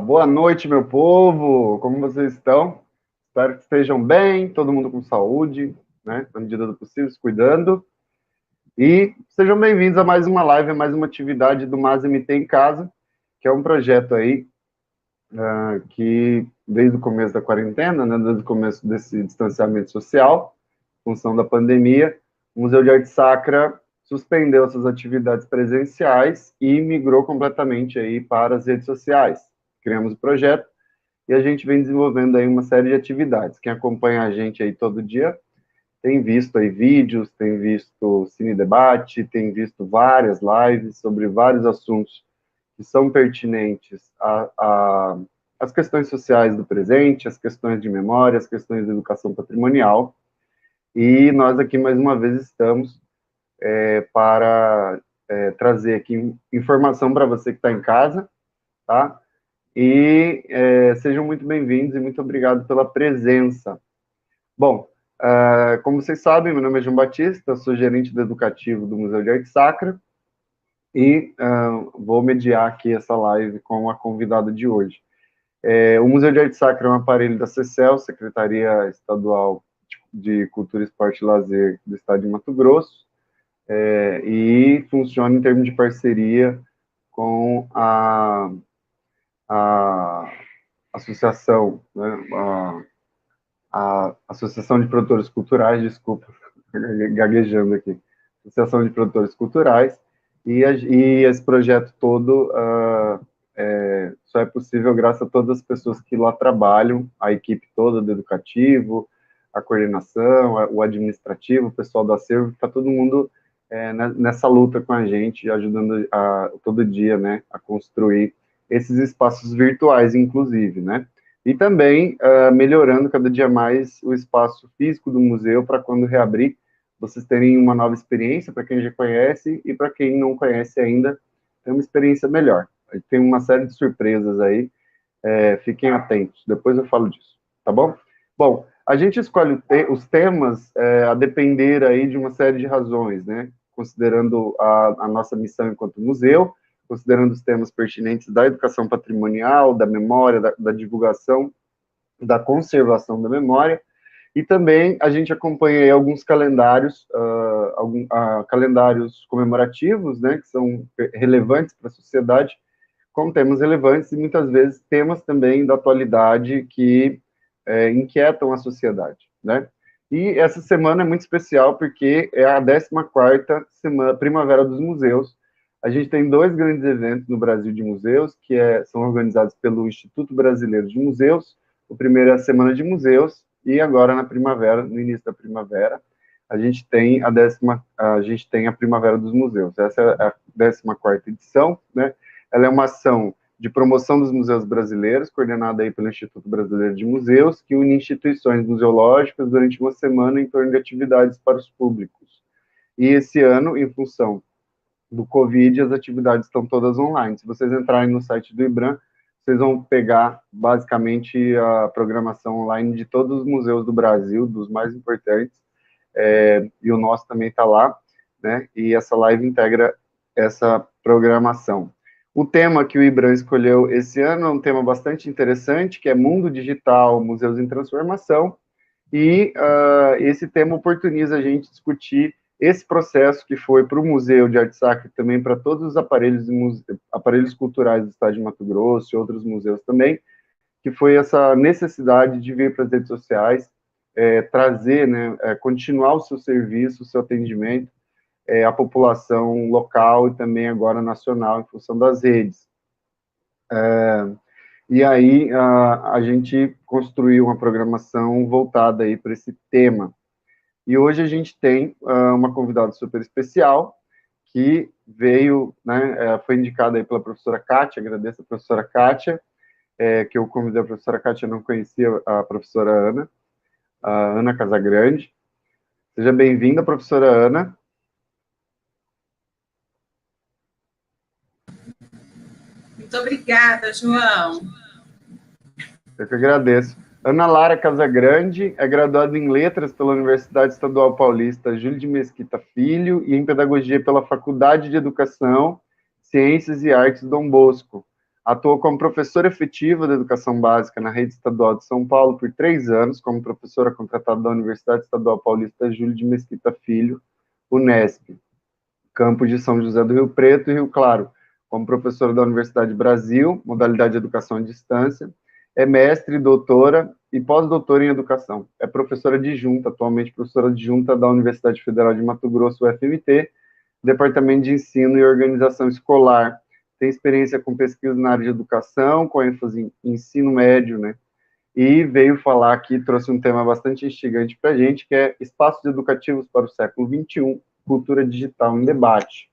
Boa noite, meu povo. Como vocês estão? Espero que estejam bem, todo mundo com saúde, né? Na medida do possível, se cuidando. E sejam bem-vindos a mais uma live, a mais uma atividade do Mas MT em Casa, que é um projeto aí que, desde o começo da quarentena, né? Desde o começo desse distanciamento social, em função da pandemia, o Museu de Arte Sacra suspendeu suas atividades presenciais e migrou completamente aí para as redes sociais. Criamos o projeto e a gente vem desenvolvendo aí uma série de atividades. Quem acompanha a gente aí todo dia tem visto aí vídeos, tem visto Cine Debate, tem visto várias lives sobre vários assuntos que são pertinentes às questões sociais do presente, às questões de memória, às questões de educação patrimonial. E nós aqui, mais uma vez, estamos para trazer aqui informação para você que está em casa, tá? E sejam muito bem-vindos e muito obrigado pela presença. Bom, como vocês sabem, meu nome é João Batista, sou gerente do educativo do Museu de Arte Sacra e vou mediar aqui essa live com a convidada de hoje. O Museu de Arte Sacra é um aparelho da CECEL, Secretaria Estadual de Cultura, Esporte e Lazer do Estado de Mato Grosso, e funciona em termos de parceria com a associação, né, a Associação de Produtores Culturais, desculpa, gaguejando aqui, Associação de Produtores Culturais, e esse projeto todo só é possível graças a todas as pessoas que lá trabalham, a equipe toda do educativo, a coordenação, o administrativo, o pessoal do acervo, está todo mundo nessa luta com a gente, ajudando todo dia, né, a construir esses espaços virtuais, inclusive, né? E também melhorando cada dia mais o espaço físico do museu para quando reabrir, vocês terem uma nova experiência, para quem já conhece, e para quem não conhece ainda, ter uma experiência melhor. Tem uma série de surpresas aí, fiquem atentos, depois eu falo disso, tá bom? Bom, a gente escolhe os temas a depender aí de uma série de razões, né? Considerando a nossa missão enquanto museu, considerando os temas pertinentes da educação patrimonial, da memória, da divulgação, da conservação da memória, e também a gente acompanha aí alguns calendários, calendários comemorativos, né, que são relevantes para a sociedade, como temas relevantes e muitas vezes temas também da atualidade que inquietam a sociedade, né? E essa semana é muito especial porque é a 14ª semana Primavera dos Museus. A gente tem dois grandes eventos no Brasil de museus, que são organizados pelo Instituto Brasileiro de Museus. O primeiro é a Semana de Museus e agora na primavera, no início da primavera, a gente tem a Primavera dos Museus. Essa é a 14ª edição, né? Ela é uma ação de promoção dos museus brasileiros, coordenada aí pelo Instituto Brasileiro de Museus, que une instituições museológicas durante uma semana em torno de atividades para os públicos. E esse ano, em função do Covid, as atividades estão todas online. Se vocês entrarem no site do IBRAM, vocês vão pegar, basicamente, a programação online de todos os museus do Brasil, dos mais importantes, e o nosso também está lá, né? E essa live integra essa programação. O tema que o IBRAM escolheu esse ano é um tema bastante interessante, que é Mundo Digital, Museus em Transformação, e esse tema oportuniza a gente discutir esse processo que foi para o Museu de Arte Sacra e também para todos os aparelhos culturais do Estado de Mato Grosso e outros museus também, que foi essa necessidade de vir para as redes sociais, trazer, né, continuar o seu serviço, o seu atendimento à população local e também agora nacional, em função das redes. E aí a gente construiu uma programação voltada aí para esse tema. E hoje a gente tem uma convidada super especial, que veio, né, foi indicada aí pela professora Kátia, agradeço a professora Kátia, que eu convidei a professora Kátia, não conhecia a professora Ana, a Ana Casagrande. Seja bem-vinda, professora Ana. Muito obrigada, João. Eu que agradeço. Ana Lara Casagrande é graduada em Letras pela Universidade Estadual Paulista Júlio de Mesquita Filho e em Pedagogia pela Faculdade de Educação, Ciências e Artes Dom Bosco. Atuou como professora efetiva da educação básica na rede estadual de São Paulo por 3 anos, como professora contratada da Universidade Estadual Paulista Júlio de Mesquita Filho, Unesp, campus de São José do Rio Preto e Rio Claro, como professora da Universidade Brasil, modalidade de educação à distância, é mestre, doutora e pós-doutora em educação. É professora adjunta, atualmente professora adjunta da Universidade Federal de Mato Grosso, UFMT, Departamento de Ensino e Organização Escolar. Tem experiência com pesquisa na área de educação, com ênfase em ensino médio, né? E veio falar aqui, trouxe um tema bastante instigante para a gente, que é espaços educativos para o século XXI, cultura digital em debate.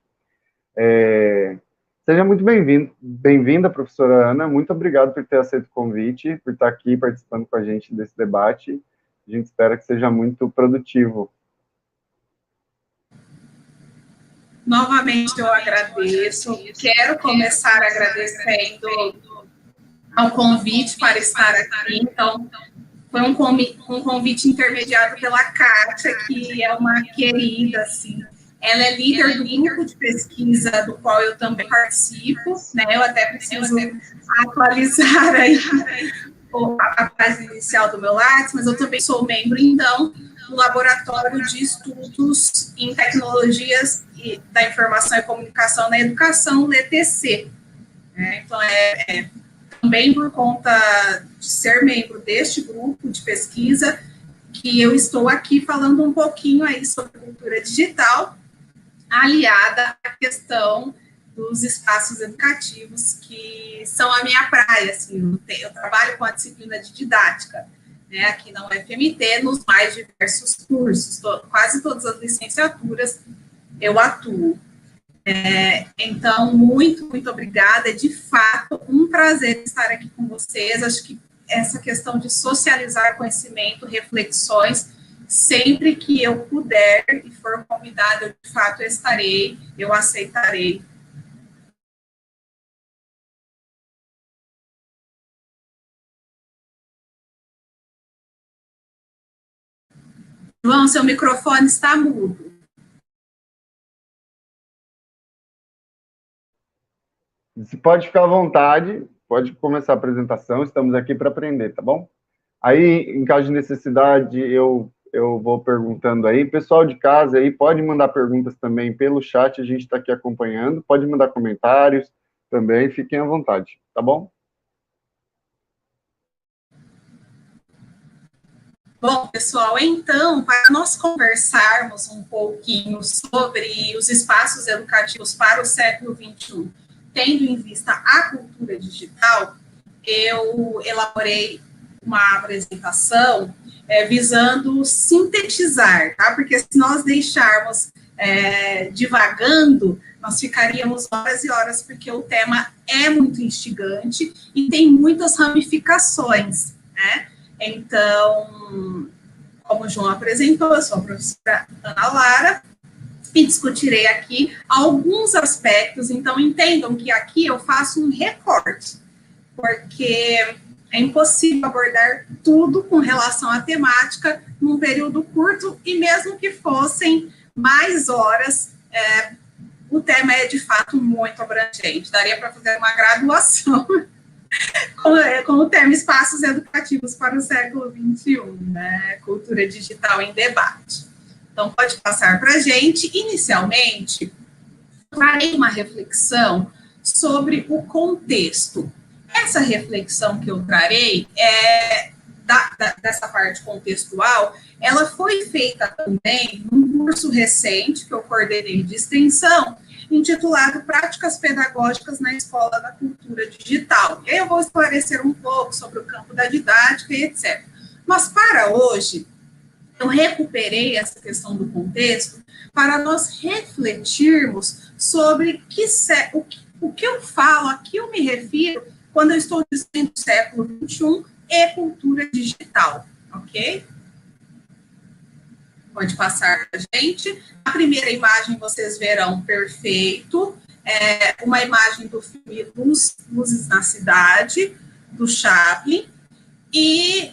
Seja muito bem-vinda, professora Ana, muito obrigado por ter aceito o convite, por estar aqui participando com a gente desse debate, a gente espera que seja muito produtivo. Novamente eu agradeço, quero começar agradecendo ao convite para estar aqui, então foi um convite intermediado pela Kátia, que é uma querida, assim. Ela é líder do grupo de pesquisa do qual eu também participo, né? Eu até preciso atualizar aí a página inicial do meu Lattes, mas eu também sou membro, então, do Laboratório de Estudos em Tecnologias da Informação e Comunicação na Educação, LETC. Então, também por conta de ser membro deste grupo de pesquisa, que eu estou aqui falando um pouquinho aí sobre cultura digital, aliada à questão dos espaços educativos, que são a minha praia, assim, eu trabalho com a disciplina de didática, né, aqui na UFMT, nos mais diversos cursos, quase todas as licenciaturas eu atuo. Então, muito obrigada, é de fato um prazer estar aqui com vocês, acho que essa questão de socializar conhecimento, reflexões, sempre que eu puder e for convidada, eu de fato estarei, eu aceitarei. João, seu microfone está mudo. Você pode ficar à vontade, pode começar a apresentação, estamos aqui para aprender, tá bom? Aí, em caso de necessidade, eu vou perguntando aí. Pessoal de casa aí, pode mandar perguntas também pelo chat, a gente está aqui acompanhando. Pode mandar comentários também, fiquem à vontade, tá bom? Bom, pessoal, então, para nós conversarmos um pouquinho sobre os espaços educativos para o século XXI, tendo em vista a cultura digital, eu elaborei uma apresentação visando sintetizar, tá? Porque se nós deixarmos divagando, nós ficaríamos horas e horas, porque o tema é muito instigante e tem muitas ramificações, né? Então, como o João apresentou, eu sou a professora Ana Lara, e discutirei aqui alguns aspectos, então entendam que aqui eu faço um recorte, porque é impossível abordar tudo com relação à temática num período curto, e mesmo que fossem mais horas, o tema é de fato muito abrangente, daria para fazer uma graduação com o tema Espaços Educativos para o século XXI, né? Cultura digital em debate. Então, pode passar para a gente. Inicialmente, farei uma reflexão sobre o contexto. Essa reflexão que eu trarei dessa parte contextual, ela foi feita também num curso recente que eu coordenei de extensão, intitulado Práticas Pedagógicas na Escola da Cultura Digital. E aí eu vou esclarecer um pouco sobre o campo da didática e etc. Mas para hoje, eu recuperei essa questão do contexto para nós refletirmos sobre o que eu falo, a que eu me refiro quando eu estou dizendo século XXI e cultura digital, ok? Pode passar para a gente. A primeira imagem vocês verão perfeito, uma imagem do filme Luzes na Cidade, do Chaplin, e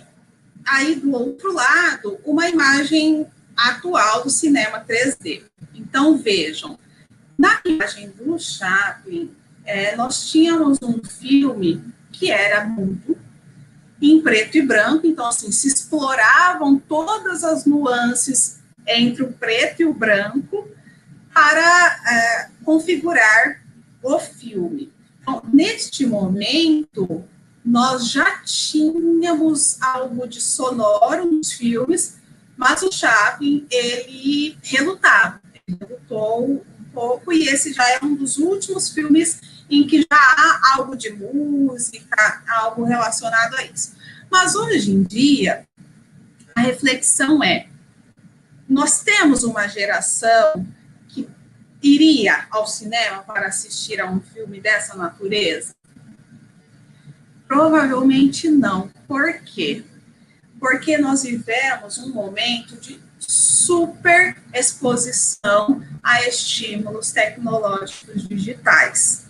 aí do outro lado, uma imagem atual do cinema 3D. Então, vejam, na imagem do Chaplin, nós tínhamos um filme que era mudo, em preto e branco, então, assim, se exploravam todas as nuances entre o preto e o branco para configurar o filme. Então, neste momento, nós já tínhamos algo de sonoro nos filmes, mas o Chaplin, ele relutou um pouco, e esse já é um dos últimos filmes em que já há algo de música, algo relacionado a isso. Mas hoje em dia, a reflexão nós temos uma geração que iria ao cinema para assistir a um filme dessa natureza? Provavelmente não. Por quê? Porque nós vivemos um momento de super exposição a estímulos tecnológicos digitais.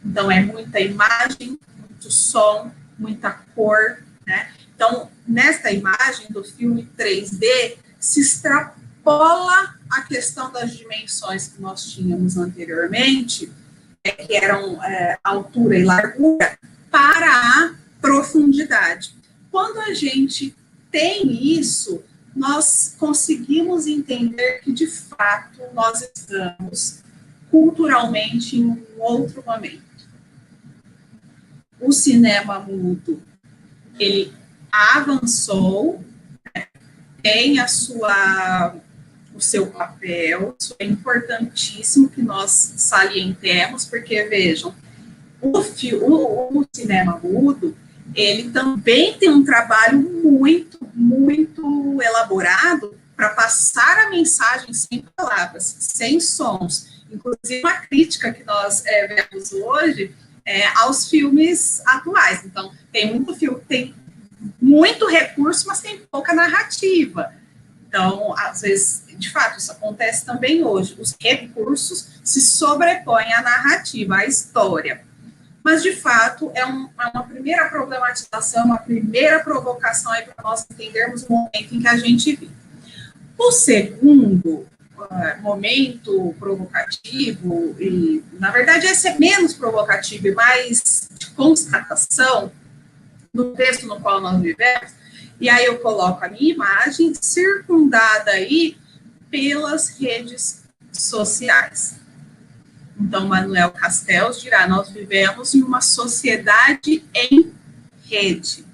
Então, é muita imagem, muito som, muita cor, né? Então, nesta imagem do filme 3D, se extrapola a questão das dimensões que nós tínhamos anteriormente, que eram altura e largura, para a profundidade. Quando a gente tem isso, nós conseguimos entender que, de fato, nós estamos culturalmente em um outro momento. O cinema mudo, ele avançou, né, tem o seu papel, isso é importantíssimo que nós salientemos, porque, vejam, o cinema mudo, ele também tem um trabalho muito, muito elaborado para passar a mensagem sem palavras, sem sons. Inclusive, uma crítica que nós vemos hoje aos filmes atuais. Então, tem muito filme, tem muito recurso, mas tem pouca narrativa. Então, às vezes, de fato, isso acontece também hoje. Os recursos se sobrepõem à narrativa, à história. Mas, de fato, é uma primeira problematização, uma primeira provocação para nós entendermos o momento em que a gente vive. O segundo momento provocativo, e, na verdade, esse é menos provocativo e mais de constatação do texto no qual nós vivemos, e aí eu coloco a minha imagem circundada aí pelas redes sociais. Então, Manuel Castells dirá, nós vivemos em uma sociedade em rede.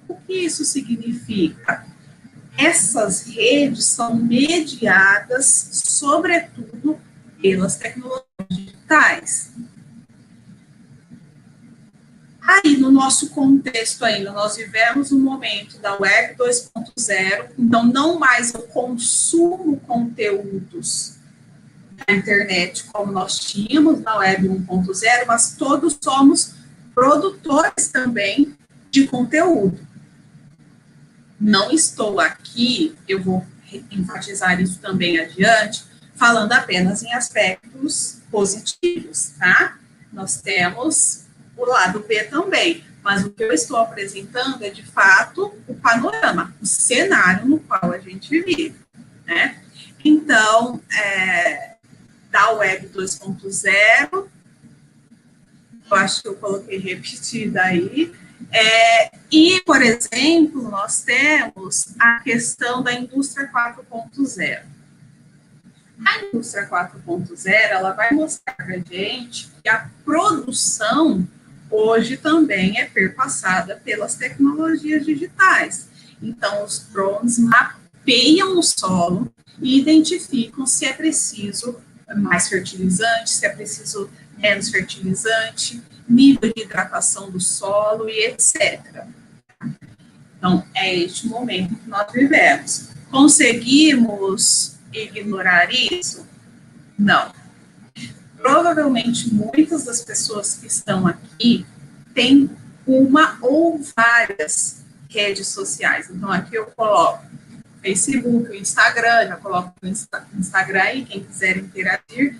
O que isso significa? Essas redes são mediadas, sobretudo, pelas tecnologias digitais. Aí, no nosso contexto ainda, nós vivemos um momento da Web 2.0, então não mais eu consumo conteúdos da internet como nós tínhamos na Web 1.0, mas todos somos produtores também de conteúdo. Não estou aqui, eu vou enfatizar isso também adiante, falando apenas em aspectos positivos, tá? Nós temos o lado B também, mas o que eu estou apresentando é, de fato, o panorama, o cenário no qual a gente vive, né? Então, da Web 2.0, eu acho que eu coloquei repetida aí, e, por exemplo, nós temos a questão da indústria 4.0. A indústria 4.0, ela vai mostrar para a gente que a produção hoje também é perpassada pelas tecnologias digitais. Então, os drones mapeiam o solo e identificam se é preciso mais fertilizante, se é preciso menos fertilizante, nível de hidratação do solo e etc. Então, é este momento que nós vivemos. Conseguimos ignorar isso? Não. Provavelmente, muitas das pessoas que estão aqui têm uma ou várias redes sociais. Então, aqui eu coloco o Facebook, o Instagram, já coloco o Instagram aí, quem quiser interagir,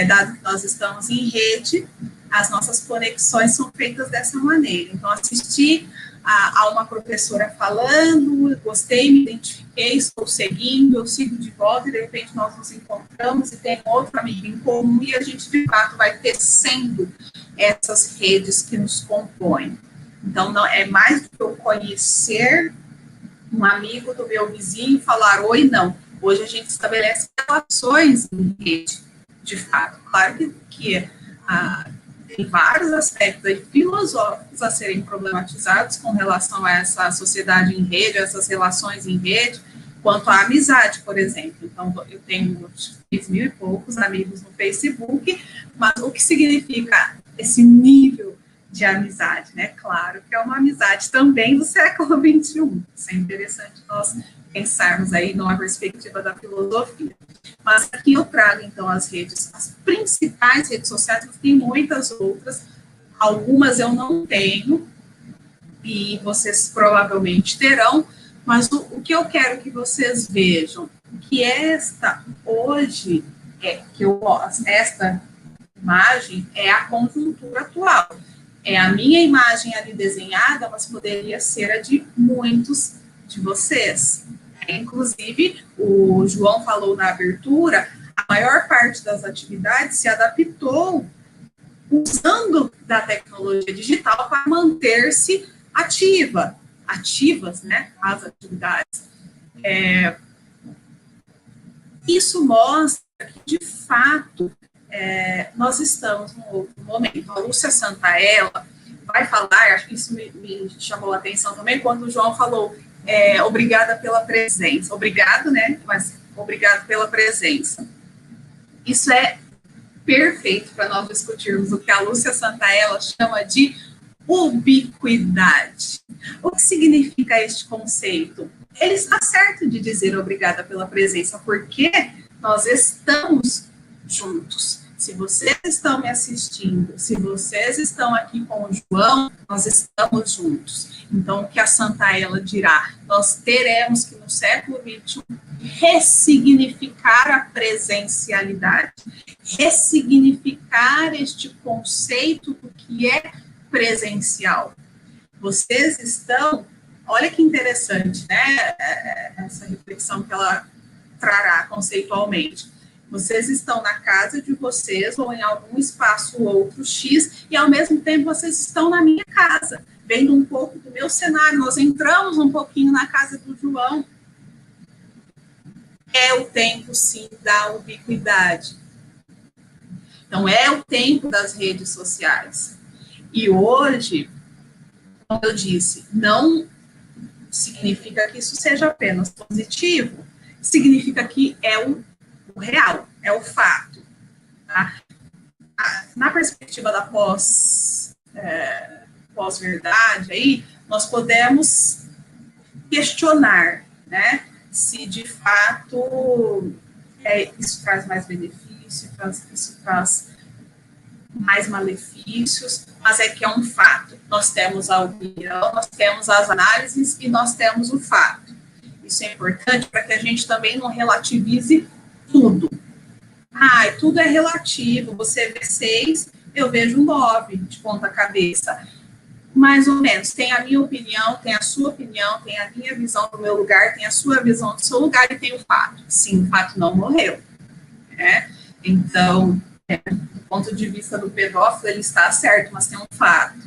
dado que nós estamos em rede, as nossas conexões são feitas dessa maneira. Então, assisti a uma professora falando, gostei, me identifiquei estou seguindo, eu sigo de volta e de repente nós nos encontramos e tem outro amigo em comum e a gente de fato vai tecendo essas redes que nos compõem. Então, não é mais do que eu conhecer um amigo do meu vizinho e falar oi, não. Hoje a gente estabelece relações em rede, de fato. Claro que tem vários aspectos aí filosóficos a serem problematizados com relação a essa sociedade em rede, essas relações em rede, quanto à amizade, por exemplo. Então, eu tenho 3.000 e poucos amigos no Facebook, mas o que significa esse nível de amizade, né? Claro que é uma amizade também do século XXI. Isso é interessante nós pensarmos aí numa perspectiva da filosofia. Mas aqui eu trago, então, as principais redes sociais, mas tem muitas outras, algumas eu não tenho, e vocês provavelmente terão, mas o que eu quero que vocês vejam, que esta imagem é a conjuntura atual. É a minha imagem ali desenhada, mas poderia ser a de muitos de vocês. Inclusive, o João falou na abertura, a maior parte das atividades se adaptou usando da tecnologia digital para manter-se ativas, né, as atividades. Isso mostra que, de fato, nós estamos num outro momento. A Lúcia Santaella vai falar, acho que isso me chamou a atenção também, quando o João falou, obrigada pela presença. Obrigado, né? Mas obrigado pela presença. Isso é perfeito para nós discutirmos o que a Lúcia Santaella chama de ubiquidade. O que significa este conceito? Ele está certo de dizer obrigada pela presença, porque nós estamos juntos. Se vocês estão me assistindo, se vocês estão aqui com o João, nós estamos juntos. Então, o que a Santaella dirá? Nós teremos que, no século XXI, ressignificar a presencialidade, ressignificar este conceito do que é presencial. Vocês estão, olha que interessante, né? Essa reflexão que ela trará conceitualmente. Vocês estão na casa de vocês ou em algum espaço ou outro X e, ao mesmo tempo, vocês estão na minha casa, vendo um pouco do meu cenário. Nós entramos um pouquinho na casa do João. É o tempo, sim, da ubiquidade. Então, é o tempo das redes sociais. E hoje, como eu disse, não significa que isso seja apenas positivo, significa que é o real, é o fato. Tá? Na perspectiva da pós-verdade, aí, nós podemos questionar, né, se de fato isso traz mais benefício, isso traz mais malefícios, mas é que é um fato. Nós temos a opinião, nós temos as análises e nós temos o fato. Isso é importante para que a gente também não relativize tudo. Tudo é relativo, você vê 6, eu vejo 9 de ponta cabeça. Mais ou menos, tem a minha opinião, tem a sua opinião, tem a minha visão do meu lugar, tem a sua visão do seu lugar e tem o fato. Sim, o fato não morreu. Né? Então, do ponto de vista do pedófilo, ele está certo, mas tem um fato.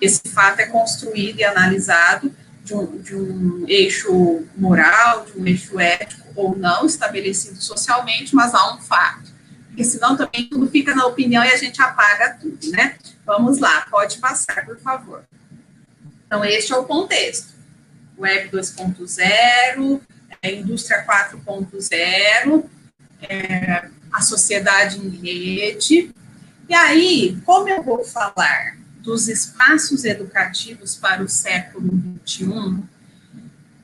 Esse fato é construído e analisado de um eixo moral, de um eixo ético ou não, estabelecido socialmente, mas há um fato. Porque senão também tudo fica na opinião e a gente apaga tudo, né? Vamos lá, pode passar, por favor. Então, este é o contexto. Web 2.0, indústria 4.0, a sociedade em rede. E aí, como eu vou falar dos espaços educativos para o século XXI,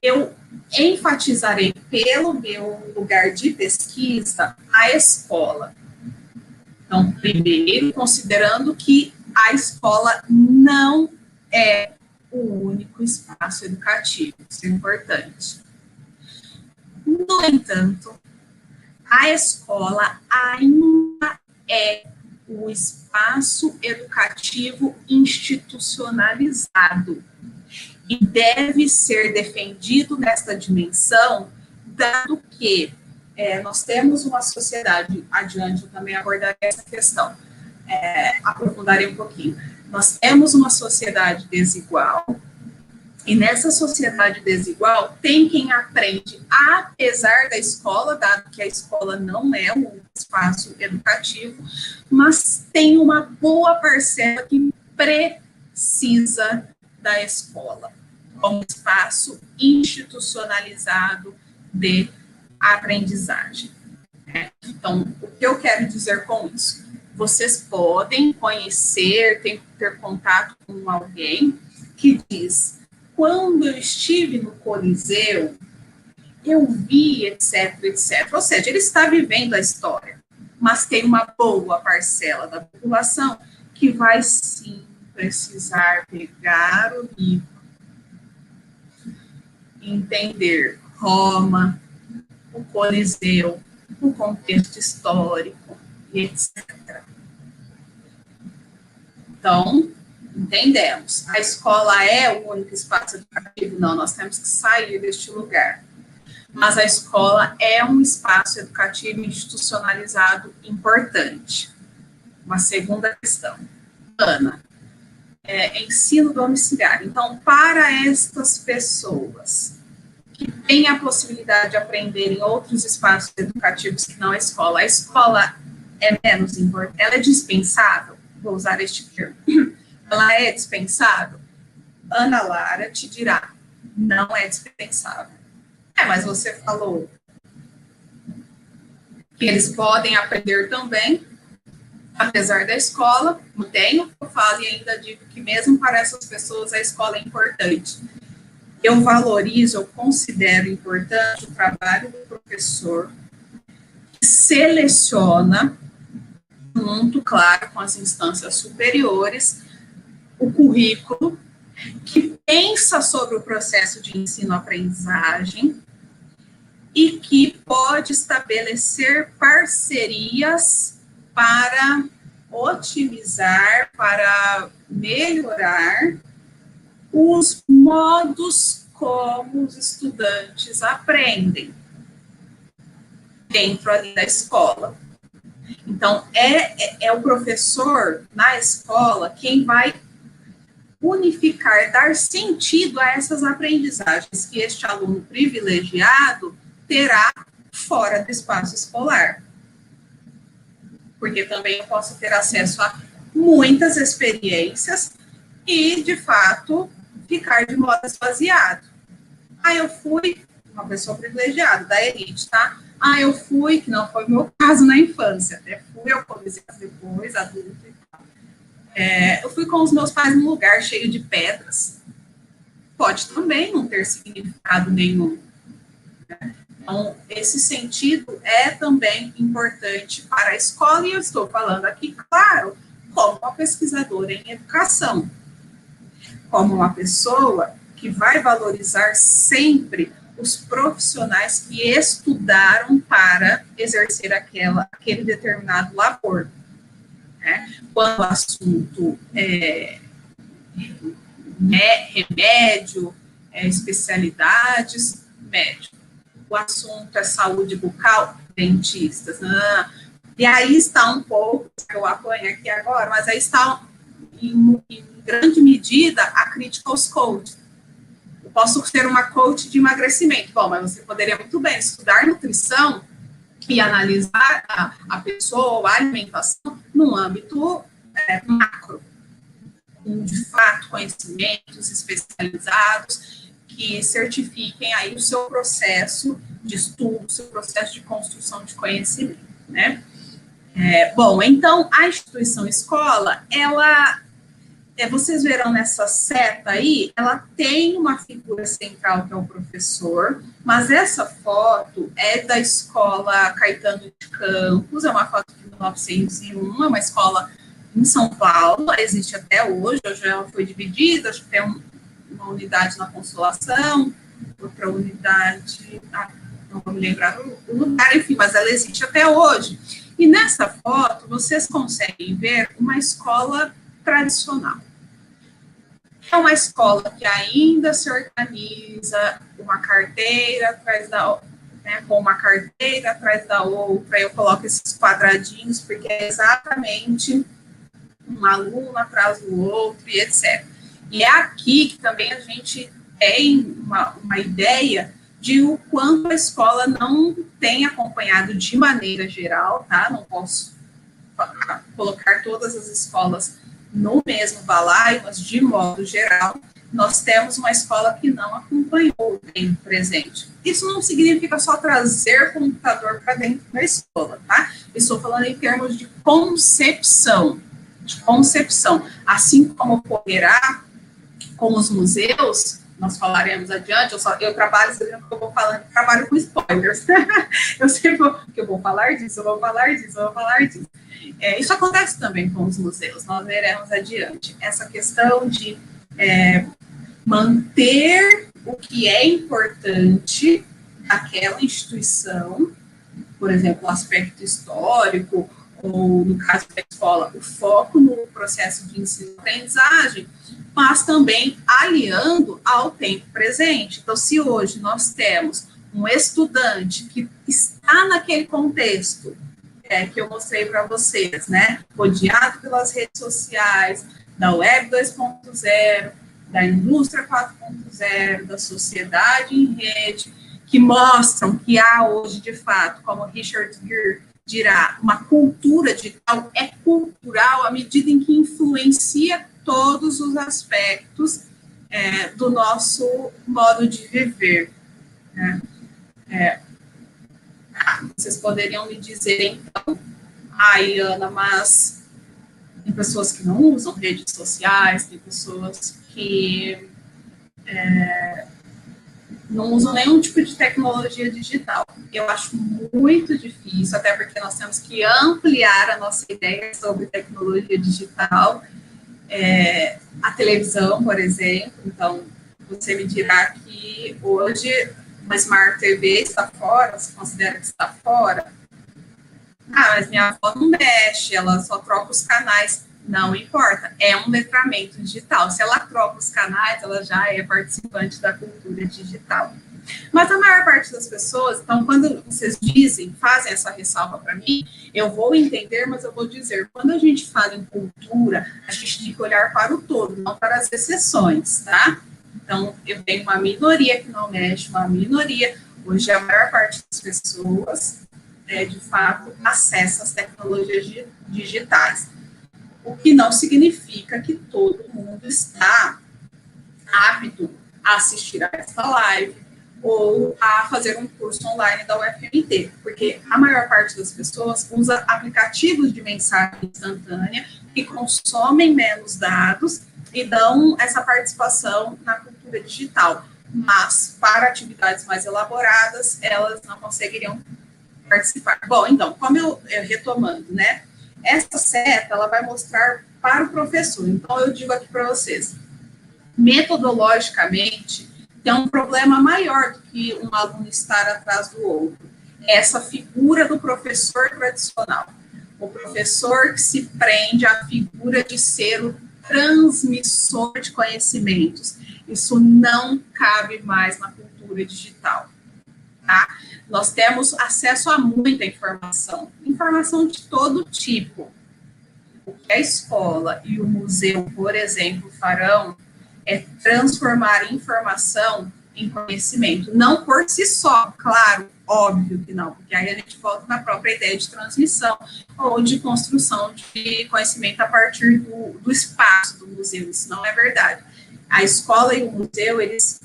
eu enfatizarei, pelo meu lugar de pesquisa, a escola. Então, primeiro, considerando que a escola não é o único espaço educativo, isso é importante. No entanto, a escola ainda é o espaço educativo institucionalizado. e deve ser defendido nesta dimensão, dado que nós temos uma sociedade, adiante eu também abordarei essa questão, aprofundarei um pouquinho, nós temos uma sociedade desigual, e nessa sociedade desigual, tem quem aprende, apesar da escola, dado que a escola não é um espaço educativo, mas tem uma boa parcela que precisa da escola, como espaço institucionalizado de aprendizagem. Então, o que eu quero dizer com isso? Vocês podem conhecer, ter contato com alguém que diz: quando eu estive no Coliseu, eu vi, etc, etc. Ou seja, ele está vivendo a história, mas tem uma boa parcela da população que vai, sim, precisar pegar o livro, entender Roma, o Coliseu, o contexto histórico, e etc. Então, entendemos. A escola é o único espaço educativo? Não, nós temos que sair deste lugar. Mas a escola é um espaço educativo institucionalizado importante. Uma segunda questão. Ana, ensino domiciliar. Então, para estas pessoas que têm a possibilidade de aprender em outros espaços educativos que não a escola é menos importante? Ela é dispensável? Vou usar este termo. Ela é dispensável? Ana Lara te dirá, não é dispensável. Mas você falou que eles podem aprender também, apesar da escola. Mantenho, eu falo e ainda digo que mesmo para essas pessoas a escola é importante. Eu valorizo, eu considero importante o trabalho do professor, que seleciona, junto, claro, com as instâncias superiores, o currículo, que pensa sobre o processo de ensino-aprendizagem e que pode estabelecer parcerias para otimizar, para melhorar os modos como os estudantes aprendem dentro ali da escola. Então, é o professor na escola quem vai unificar, dar sentido a essas aprendizagens que este aluno privilegiado terá fora do espaço escolar. Porque também eu posso ter acesso a muitas experiências e, de fato, ficar de modo esvaziado. Eu fui uma pessoa privilegiada, da elite, tá? Eu fui, que não foi o meu caso na infância, até fui ao coliseu depois, adulto e tal. Eu fui com os meus pais num lugar cheio de pedras. Pode também não ter significado nenhum. Né? Então, esse sentido é também importante para a escola, e eu estou falando aqui, claro, como uma pesquisadora em educação, como uma pessoa que vai valorizar sempre os profissionais que estudaram para exercer aquele determinado labor. Né? Quando o assunto é remédio, especialidades, médico. O assunto é saúde bucal, dentistas. E aí está um pouco, eu apanho aqui agora, mas aí está, em grande medida, a crítica aos coaches. Eu posso ser uma coach de emagrecimento. Bom, mas você poderia muito bem estudar nutrição e analisar a pessoa, a alimentação, no âmbito macro, com, de fato, conhecimentos especializados que certifiquem aí o seu processo de estudo, o seu processo de construção de conhecimento, né? Bom, então, a instituição escola, ela, vocês verão nessa seta aí, ela tem uma figura central que é o professor, mas essa foto é da escola Caetano de Campos, é uma foto de 1901, é uma escola em São Paulo, existe até hoje ela foi dividida, acho que tem uma unidade na Consolação, outra unidade, não vou me lembrar o lugar, enfim, mas ela existe até hoje. E nessa foto, vocês conseguem ver uma escola tradicional. É uma escola que ainda se organiza uma carteira atrás da, né, com uma carteira atrás da outra, eu coloco esses quadradinhos, porque é exatamente um aluno atrás do outro, e etc. E é aqui que também a gente tem uma ideia de o quanto a escola não tem acompanhado de maneira geral, tá? Não posso colocar todas as escolas no mesmo balaio, mas de modo geral, nós temos uma escola que não acompanhou o tempo presente. Isso não significa só trazer computador para dentro da escola, tá? Eu estou falando em termos de concepção, assim como ocorrerá com os museus, nós falaremos adiante, eu trabalho, você viu que eu vou falando, trabalho com spoilers, eu sei que eu vou falar disso. Isso acontece também com os museus, nós veremos adiante. Essa questão de manter o que é importante daquela instituição, por exemplo, o aspecto histórico, ou no caso da escola, o foco no processo de ensino-aprendizagem, mas também aliando ao tempo presente. Então, se hoje nós temos um estudante que está naquele contexto que eu mostrei para vocês, né, rodeado pelas redes sociais, da Web 2.0, da indústria 4.0, da sociedade em rede, que mostram que há hoje, de fato, como Richard Gere dirá, uma cultura digital é cultural à medida em que influencia todos os aspectos do nosso modo de viver. Né? Vocês poderiam me dizer, então, Ana, mas tem pessoas que não usam redes sociais, tem pessoas que não usam nenhum tipo de tecnologia digital. Eu acho muito difícil, até porque nós temos que ampliar a nossa ideia sobre tecnologia digital. A televisão, por exemplo, então, você me dirá que hoje uma Smart TV está fora, você considera que está fora? Mas minha avó não mexe, ela só troca os canais. Não importa, é um letramento digital. Se ela troca os canais, ela já é participante da cultura digital. Mas a maior parte das pessoas, então, quando vocês dizem, fazem essa ressalva para mim, eu vou entender, mas eu vou dizer, quando a gente fala em cultura, a gente tem que olhar para o todo, não para as exceções, tá? Então, eu tenho uma minoria que não mexe, uma minoria, hoje a maior parte das pessoas, de fato, acessa as tecnologias digitais. O que não significa que todo mundo está apto a assistir a essa live ou a fazer um curso online da UFMT, porque a maior parte das pessoas usa aplicativos de mensagem instantânea que consomem menos dados e dão essa participação na cultura digital, mas para atividades mais elaboradas, elas não conseguiriam participar. Bom, então, como eu retomando, né? Essa seta, ela vai mostrar para o professor. Então, eu digo aqui para vocês, metodologicamente, tem um problema maior do que um aluno estar atrás do outro. Essa figura do professor tradicional. O professor que se prende à figura de ser o transmissor de conhecimentos. Isso não cabe mais na cultura digital. Tá? Nós temos acesso a muita informação de todo tipo. O que a escola e o museu, por exemplo, farão é transformar informação em conhecimento. Não por si só, claro, óbvio que não, porque aí a gente volta na própria ideia de transmissão ou de construção de conhecimento a partir do espaço do museu. Isso não é verdade. A escola e o museu, eles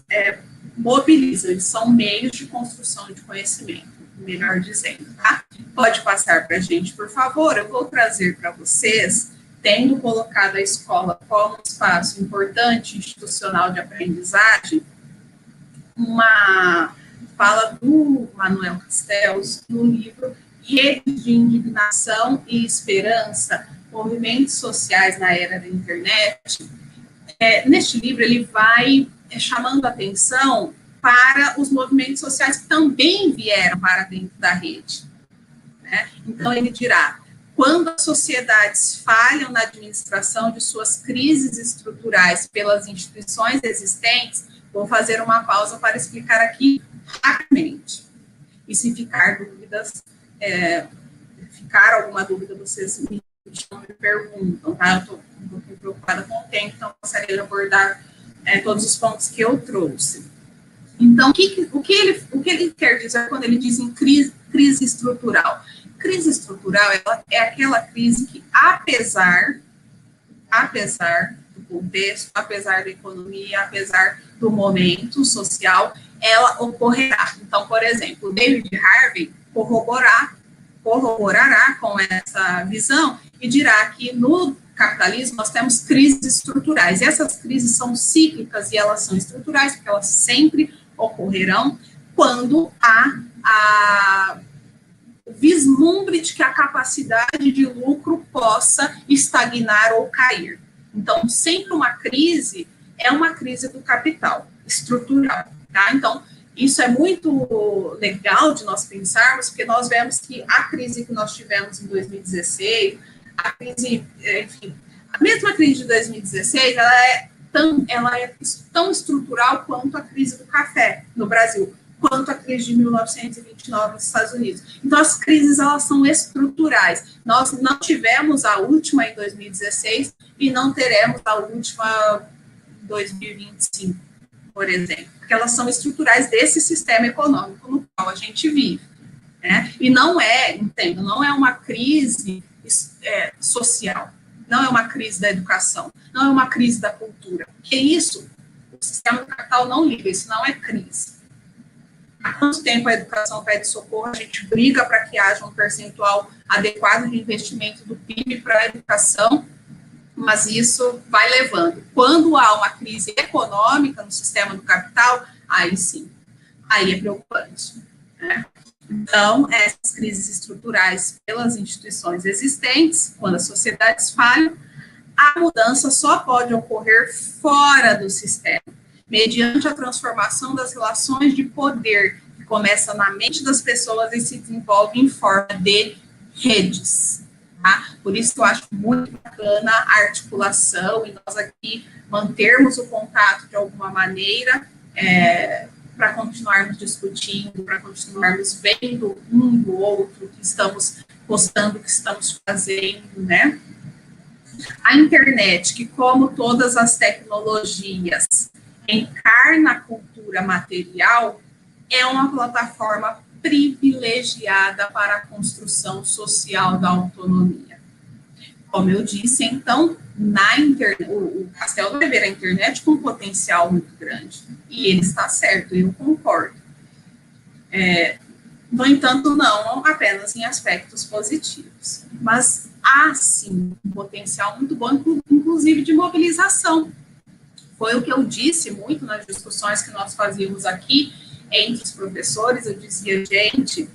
mobilizam, eles são meios de construção de conhecimento, melhor dizendo, tá? Pode passar para a gente, por favor, eu vou trazer para vocês, tendo colocado a escola como um espaço importante institucional de aprendizagem, uma fala do Manuel Castells no livro Redes de Indignação e Esperança, Movimentos Sociais na Era da Internet. Neste livro, ele vai chamando atenção para os movimentos sociais que também vieram para dentro da rede. Né? Então, ele dirá, Quando as sociedades falham na administração de suas crises estruturais pelas instituições existentes, vou fazer uma pausa para explicar aqui rapidamente. E se ficar dúvidas, ficar alguma dúvida, vocês me perguntam, tá? Eu estou um pouquinho preocupada com o tempo, então gostaria de abordar todos os pontos que eu trouxe. Então, o que ele quer dizer quando ele diz em crise estrutural? Crise estrutural é aquela crise que, apesar do contexto, apesar da economia, apesar do momento social, ela ocorrerá. Então, por exemplo, o David Harvey corroborará com essa visão e dirá que no capitalismo nós temos crises estruturais. E essas crises são cíclicas e elas são estruturais, porque elas sempre ocorrerão quando há o vislumbre de que a capacidade de lucro possa estagnar ou cair. Então, sempre uma crise é uma crise do capital, estrutural, tá? Então, isso é muito legal de nós pensarmos, porque nós vemos que a crise que nós tivemos em 2016, a crise, enfim, a mesma crise de 2016, ela é tão estrutural quanto a crise do café no Brasil, quanto a crise de 1929 nos Estados Unidos. Então, as crises, elas são estruturais. Nós não tivemos a última em 2016 e não teremos a última em 2025, por exemplo, porque elas são estruturais desse sistema econômico no qual a gente vive, né? E não é uma crise social, não é uma crise da educação, não é uma crise da cultura, porque isso, o sistema do capital não liga, isso não é crise. Há quanto tempo a educação pede socorro, a gente briga para que haja um percentual adequado de investimento do PIB para a educação, mas isso vai levando. Quando há uma crise econômica no sistema do capital, aí sim, aí é preocupante, né? Então, essas crises estruturais pelas instituições existentes, quando as sociedades falham, a mudança só pode ocorrer fora do sistema, mediante a transformação das relações de poder, que começa na mente das pessoas e se desenvolve em forma de redes. Tá? Por isso que eu acho muito bacana a articulação e nós aqui mantermos o contato de alguma maneira, para continuarmos discutindo, para continuarmos vendo um do outro, que estamos postando, que estamos fazendo, né? A internet, que como todas as tecnologias, encarna a cultura material, é uma plataforma privilegiada para a construção social da autonomia. Como eu disse, então, o Castel vai ver a internet com um potencial muito grande. E ele está certo, eu concordo. No entanto, não apenas em aspectos positivos. Mas há, sim, um potencial muito bom, inclusive de mobilização. Foi o que eu disse muito nas discussões que nós fazíamos aqui entre os professores. Eu dizia, gente,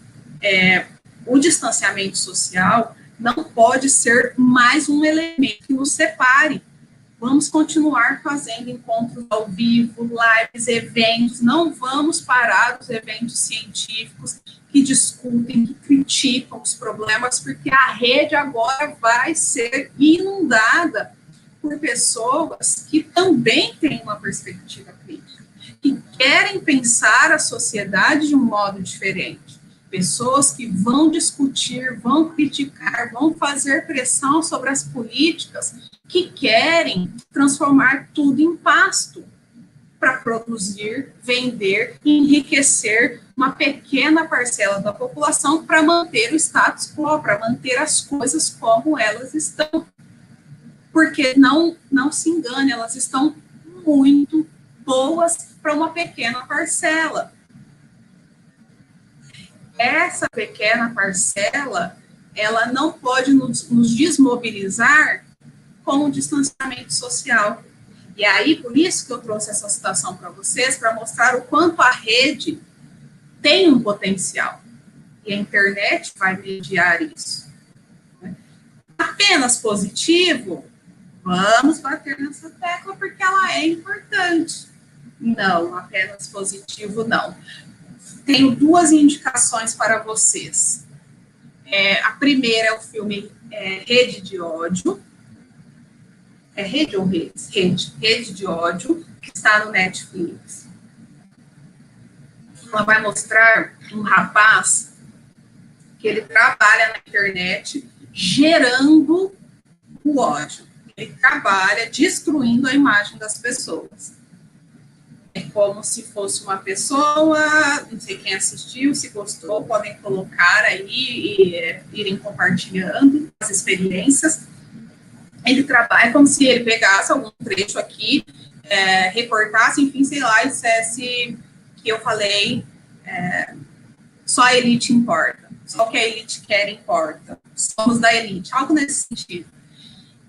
o distanciamento social não pode ser mais um elemento que nos separe. Vamos continuar fazendo encontros ao vivo, lives, eventos, não vamos parar os eventos científicos que discutem, que criticam os problemas, porque a rede agora vai ser inundada por pessoas que também têm uma perspectiva crítica, que querem pensar a sociedade de um modo diferente. Pessoas que vão discutir, vão criticar, vão fazer pressão sobre as políticas que querem transformar tudo em pasto para produzir, vender e enriquecer uma pequena parcela da população para manter o status quo, para manter as coisas como elas estão. Porque não se engane, elas estão muito boas para uma pequena parcela. Essa pequena parcela, ela não pode nos desmobilizar com o distanciamento social. E aí, por isso que eu trouxe essa citação para vocês, para mostrar o quanto a rede tem um potencial. E a internet vai mediar isso. Apenas positivo, vamos bater nessa tecla porque ela é importante. Não, apenas positivo não. Tenho duas indicações para vocês. A primeira é o filme Rede de Ódio. É Rede ou Redes? Rede de Ódio, que está no Netflix. Ela vai mostrar um rapaz que ele trabalha na internet gerando o ódio. Ele trabalha destruindo a imagem das pessoas. É como se fosse uma pessoa, não sei quem assistiu, se gostou, podem colocar aí e irem compartilhando as experiências. Ele trabalha como se ele pegasse algum trecho aqui, recortasse, enfim, sei lá, e dissesse que eu falei, só a elite importa, só o que a elite quer importa, somos da elite, algo nesse sentido.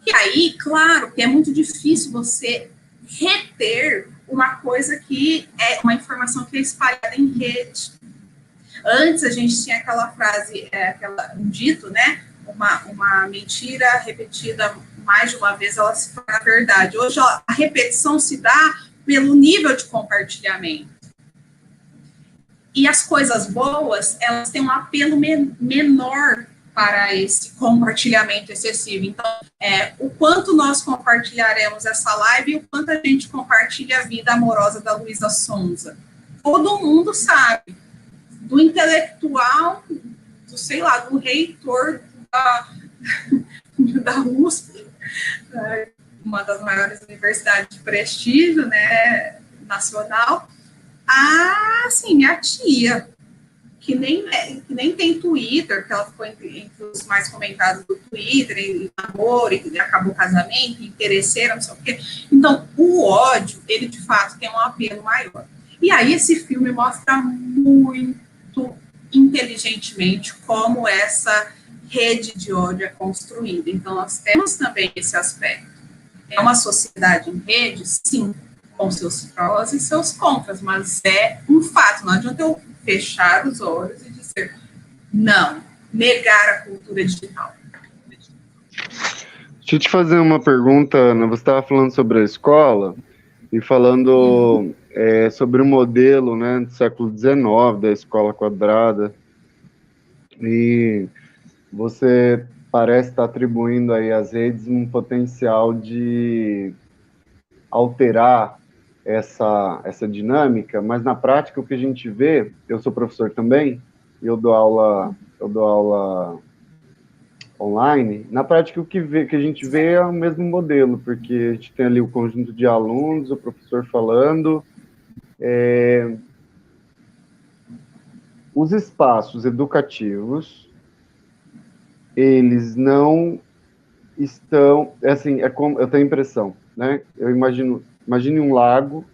E aí, claro, que é muito difícil você reter uma coisa que é uma informação que é espalhada em rede. Antes a gente tinha aquela frase, um dito, né? Uma mentira repetida mais de uma vez, ela se torna verdade. Hoje a repetição se dá pelo nível de compartilhamento. E as coisas boas, elas têm um apelo menor para esse compartilhamento excessivo. Então, o quanto nós compartilharemos essa live e o quanto a gente compartilha a vida amorosa da Luísa Sonza. Todo mundo sabe. Do intelectual, sei lá, do reitor da USP, uma das maiores universidades de prestígio, né, nacional, assim, minha tia, que nem tem Twitter, que ela ficou entre os mais comentados do Twitter, e namoro, e acabou o casamento, interesseira, não sei o quê. Então, o ódio, ele de fato tem um apelo maior. E aí esse filme mostra muito inteligentemente como essa rede de ódio é construída. Então, nós temos também esse aspecto. É uma sociedade em rede, sim, com seus prós e seus contras, mas é um fato. Não adianta eu fechar os olhos e dizer não, negar a cultura digital. Deixa eu te fazer uma pergunta, Ana. Você estava falando sobre a escola e falando sobre o modelo, né, do século XIX, da escola quadrada, e você parece estar atribuindo aí às redes um potencial de alterar essa dinâmica, mas na prática o que a gente vê, eu sou professor também, e eu dou aula online, na prática o que a gente vê é o mesmo modelo, porque a gente tem ali o conjunto de alunos, o professor falando, os espaços educativos, eles não estão, assim, como eu tenho a impressão, né? Eu imagine um lago,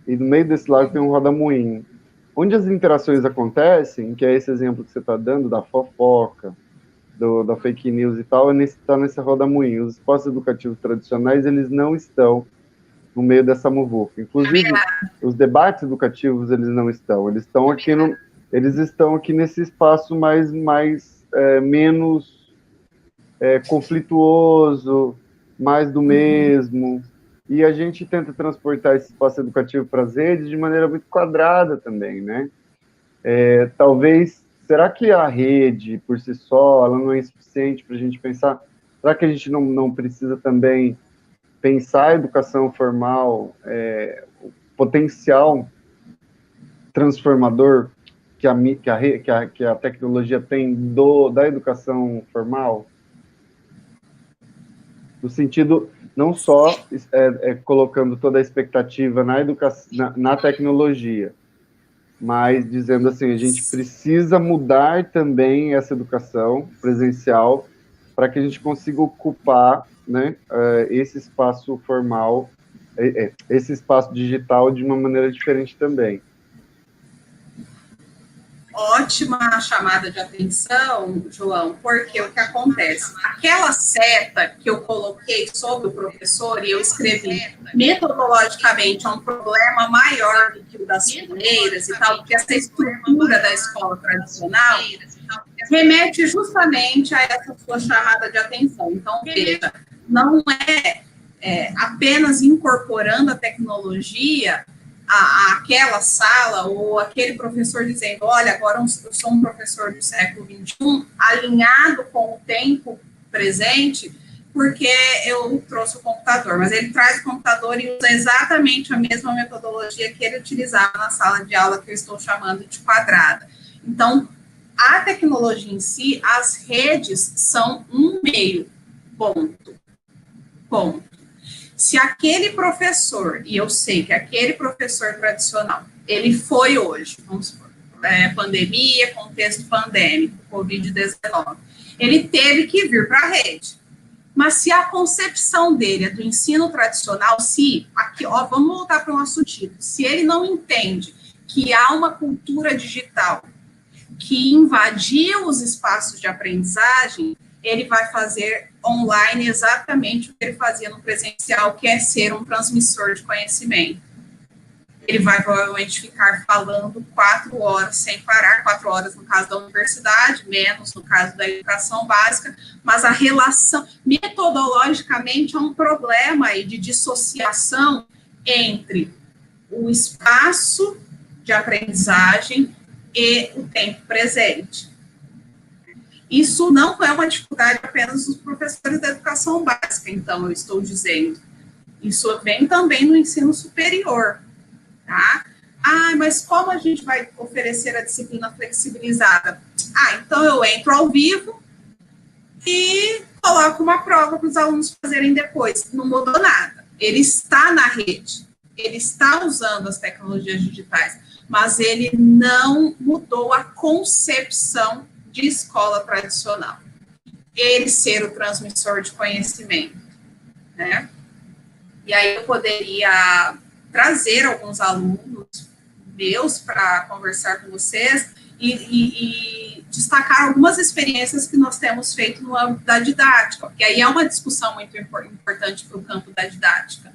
e no meio desse lago tem um rodamuinho. Onde as interações acontecem, que é esse exemplo que você está dando, da fofoca, da fake news e tal, está nesse rodamuinho. Os espaços educativos tradicionais, eles não estão no meio dessa muvuca. Inclusive, os debates educativos, eles não estão. Eles estão aqui nesse espaço menos conflituoso, mais do mesmo, e a gente tenta transportar esse espaço educativo para as redes de maneira muito quadrada também, né? Talvez, será que a rede, por si só, ela não é insuficiente para a gente pensar? Será que a gente não precisa também pensar a educação formal, o potencial transformador que a tecnologia tem da educação formal? No sentido, não só colocando toda a expectativa na tecnologia, mas dizendo assim, a gente precisa mudar também essa educação presencial para que a gente consiga ocupar, né, esse espaço formal, esse espaço digital de uma maneira diferente também. Ótima chamada de atenção, João, porque o que acontece? Aquela seta que eu coloquei sobre o professor e eu escrevi metodologicamente é um problema maior do que o das fileiras e tal, porque essa estrutura da escola tradicional remete justamente a essa sua chamada de atenção. Então, veja, não é apenas incorporando a tecnologia aquela sala, ou aquele professor dizendo, olha, agora eu sou um professor do século XXI, alinhado com o tempo presente, porque eu trouxe o computador, mas ele traz o computador e usa exatamente a mesma metodologia que ele utilizava na sala de aula, que eu estou chamando de quadrada. Então, a tecnologia em si, as redes são um meio, ponto. Se aquele professor, e eu sei que aquele professor tradicional, ele foi hoje, vamos supor, pandemia, contexto pandêmico, Covid-19, ele teve que vir para a rede. Mas se a concepção dele é do ensino tradicional, vamos voltar para o nosso título, se ele não entende que há uma cultura digital que invadiu os espaços de aprendizagem, ele vai fazer online exatamente o que ele fazia no presencial, que é ser um transmissor de conhecimento. Ele vai provavelmente ficar falando 4 horas sem parar, 4 horas no caso da universidade, menos no caso da educação básica, mas a relação, metodologicamente, é um problema aí de dissociação entre o espaço de aprendizagem e o tempo presente. Isso não é uma dificuldade apenas dos professores da educação básica, então, eu estou dizendo. Isso vem também no ensino superior. Tá? Mas como a gente vai oferecer a disciplina flexibilizada? Então eu entro ao vivo e coloco uma prova para os alunos fazerem depois. Não mudou nada. Ele está na rede, ele está usando as tecnologias digitais, mas ele não mudou a concepção de escola tradicional. Ele ser o transmissor de conhecimento, né? E aí eu poderia trazer alguns alunos meus para conversar com vocês e destacar algumas experiências que nós temos feito no âmbito da didática, porque aí é uma discussão muito importante para o campo da didática,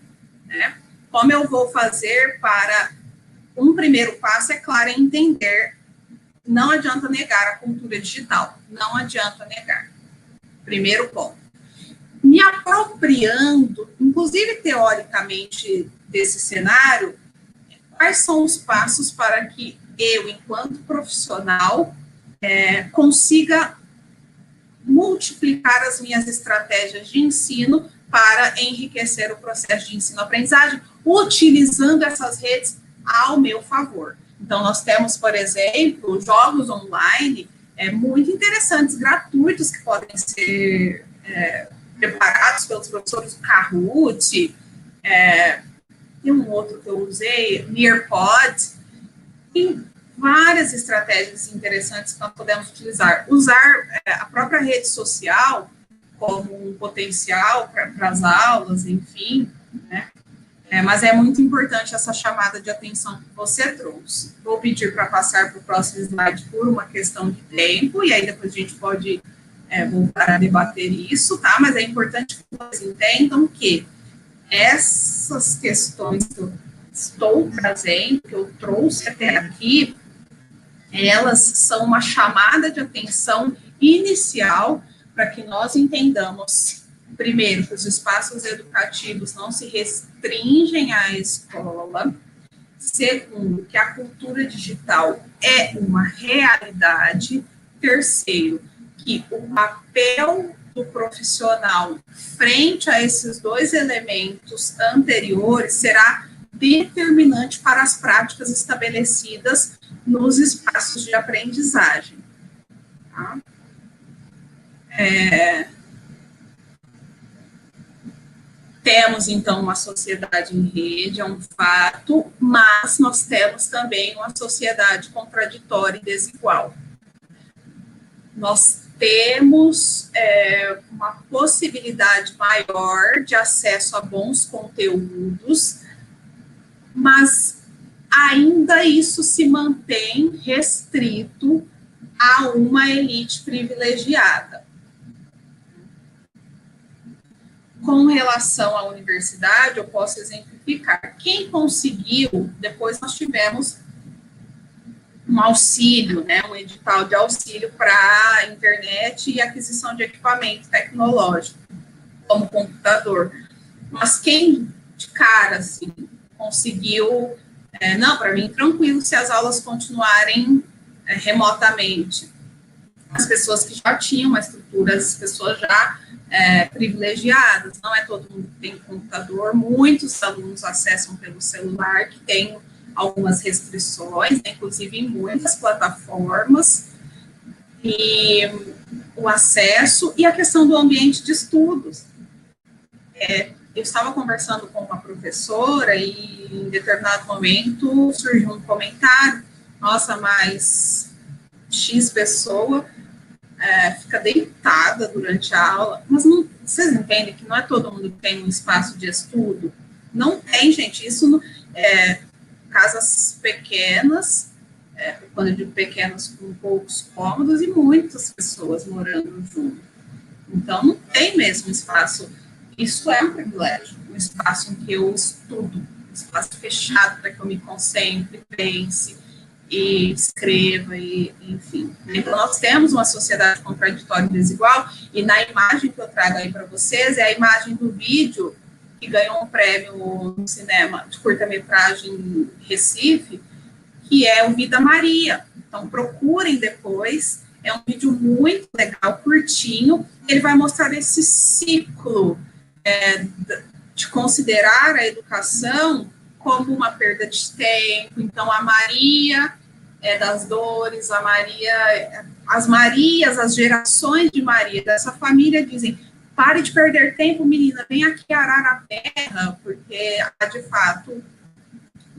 né? Como eu vou fazer para um primeiro passo, é claro, é entender, não adianta negar a cultura digital, não adianta negar. Primeiro ponto. Me apropriando, inclusive teoricamente, desse cenário, quais são os passos para que eu, enquanto profissional, consiga multiplicar as minhas estratégias de ensino para enriquecer o processo de ensino-aprendizagem, utilizando essas redes ao meu favor. Então, nós temos, por exemplo, jogos online muito interessantes, gratuitos, que podem ser preparados pelos professores, o Kahoot, tem um outro que eu usei, Nearpod. Tem várias estratégias interessantes que nós podemos utilizar. Usar a própria rede social como um potencial para as aulas, enfim, né? Mas é muito importante essa chamada de atenção que você trouxe. Vou pedir para passar para o próximo slide por uma questão de tempo, e aí depois a gente pode voltar a debater isso, tá? Mas é importante que vocês entendam que essas questões que eu estou trazendo, que eu trouxe até aqui, elas são uma chamada de atenção inicial para que nós entendamos, primeiro, que os espaços educativos não se restringem à escola, segundo, que a cultura digital é uma realidade, terceiro, que o papel do profissional frente a esses dois elementos anteriores será determinante para as práticas estabelecidas nos espaços de aprendizagem. Tá? Temos, então, uma sociedade em rede, é um fato, mas nós temos também uma sociedade contraditória e desigual. Nós temos uma possibilidade maior de acesso a bons conteúdos, mas ainda isso se mantém restrito a uma elite privilegiada. Com relação à universidade, eu posso exemplificar. Quem conseguiu, depois nós tivemos um auxílio, né, um edital de auxílio para a internet e aquisição de equipamento tecnológico, como computador. Mas quem, de cara, assim, conseguiu Não, para mim, tranquilo se as aulas continuarem remotamente. As pessoas que já tinham uma estrutura, as pessoas já privilegiadas, não é todo mundo que tem computador, muitos alunos acessam pelo celular, que tem algumas restrições, né, inclusive em muitas plataformas, e o acesso e a questão do ambiente de estudos. Eu estava conversando com uma professora e em determinado momento surgiu um comentário, nossa, mas X pessoa fica deitada durante a aula, mas não, vocês entendem que não é todo mundo que tem um espaço de estudo? Não tem, gente, isso não, casas pequenas, quando eu digo pequenas, com poucos cômodos e muitas pessoas morando junto. Então, não tem mesmo espaço. Isso é um privilégio, um espaço em que eu estudo, um espaço fechado para que eu me concentre, pense e escreva, e, enfim. Então, nós temos uma sociedade contraditória e desigual, e na imagem que eu trago aí para vocês, é a imagem do vídeo que ganhou um prêmio no cinema de curta-metragem Recife, que é o Vida Maria. Então, procurem depois, é um vídeo muito legal, curtinho, ele vai mostrar esse ciclo de considerar a educação como uma perda de tempo. Então, a Maria das dores, a Maria, as Marias, as gerações de Maria dessa família dizem, pare de perder tempo, menina, vem aqui arar a terra, porque há, de fato,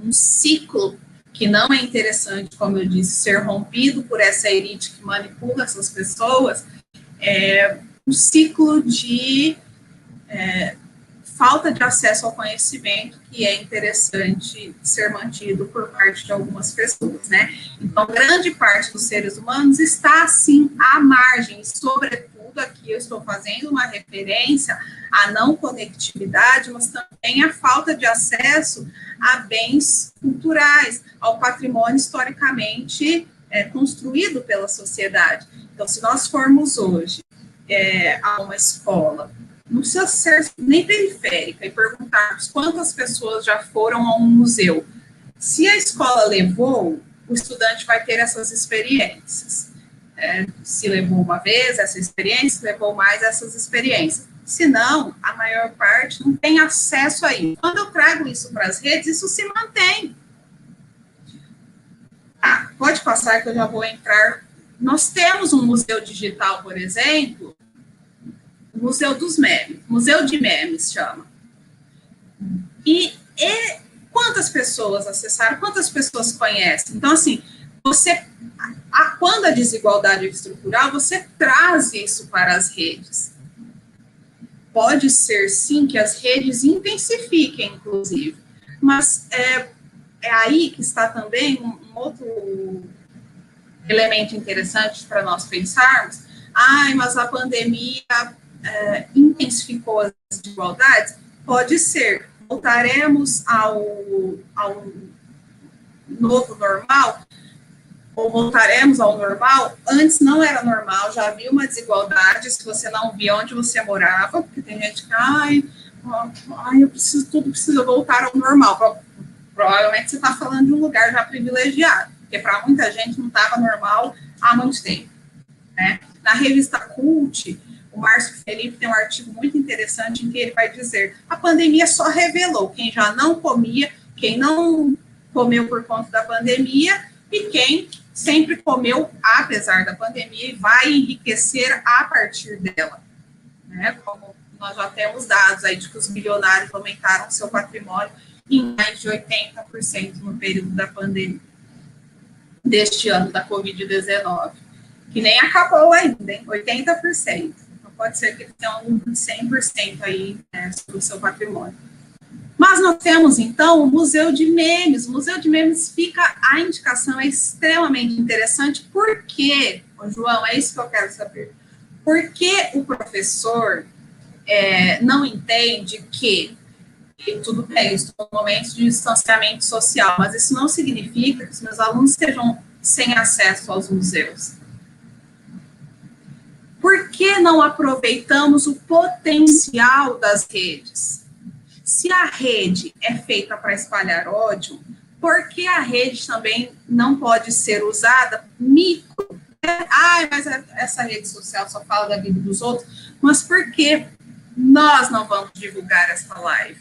um ciclo que não é interessante, como eu disse, ser rompido por essa elite que manipula essas pessoas, um ciclo de falta de acesso ao conhecimento que é interessante ser mantido por parte de algumas pessoas, né? Então, grande parte dos seres humanos está, assim, à margem, sobretudo aqui eu estou fazendo uma referência à não conectividade, mas também à falta de acesso a bens culturais, ao patrimônio historicamente construído pela sociedade. Então, se nós formos hoje a uma escola, não precisa ser nem periférica, e perguntarmos quantas pessoas já foram a um museu. Se a escola levou, o estudante vai ter essas experiências. Se levou uma vez essa experiência, levou mais essas experiências. Se não, a maior parte não tem acesso a isso. Quando eu trago isso para as redes, isso se mantém. Pode passar que eu já vou entrar. Nós temos um museu digital, por exemplo, o Museu dos Memes, Museu de Memes chama. E quantas pessoas acessaram, quantas pessoas conhecem? Então, assim, quando a desigualdade é estrutural, você traz isso para as redes. Pode ser, sim, que as redes intensifiquem, inclusive, mas é aí que está também um outro elemento interessante para nós pensarmos. Mas a pandemia intensificou as desigualdades? Pode ser. Voltaremos ao novo normal? Ou voltaremos ao normal? Antes não era normal, já havia uma desigualdade, se você não via onde você morava, porque tem gente que, tudo precisa voltar ao normal. Provavelmente você está falando de um lugar já privilegiado, porque para muita gente não estava normal há muito tempo, né? Na revista Cult, o Márcio Felipe tem um artigo muito interessante em que ele vai dizer: a pandemia só revelou quem já não comia, quem não comeu por conta da pandemia e quem sempre comeu apesar da pandemia e vai enriquecer a partir dela, né? Como nós já temos dados aí de que os bilionários aumentaram seu patrimônio em mais de 80% no período da pandemia, deste ano da Covid-19, que nem acabou ainda, hein? 80%. Pode ser que ele tenha um lucro de 100% aí, sobre o seu patrimônio. Mas nós temos, então, o Museu de Memes. O Museu de Memes a indicação é extremamente interessante. Por quê, João? É isso que eu quero saber. Por que o professor não entende que, e tudo bem, estou em momentos de distanciamento social, mas isso não significa que os meus alunos estejam sem acesso aos museus? Por que não aproveitamos o potencial das redes? Se a rede é feita para espalhar ódio, Porque a rede também não pode ser usada micro. Né? Ah, mas essa rede social só fala da vida dos outros. Mas por que nós não vamos divulgar essa live?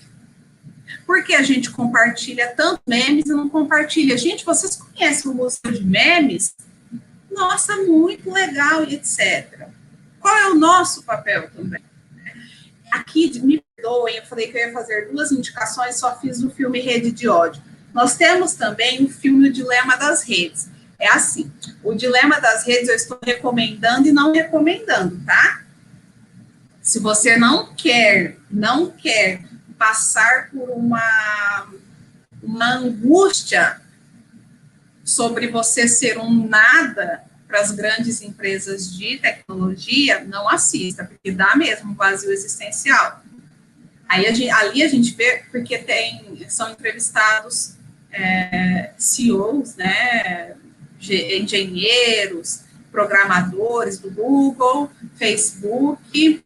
Porque a gente compartilha tanto memes e não compartilha. Gente, vocês conhecem o Museu de Memes? Nossa, muito legal e etc. Qual é o nosso papel também? Aqui, me perdoem, eu falei que eu ia fazer 2 indicações, só fiz o filme Rede de Ódio. Nós temos também o filme O Dilema das Redes. É assim, o Dilema das Redes eu estou recomendando e não recomendando, tá? Se você não quer passar por uma angústia sobre você ser um nada para as grandes empresas de tecnologia, não assista, porque dá mesmo um vazio existencial. Ali a gente vê, porque são entrevistados CEOs, né, engenheiros, programadores do Google, Facebook,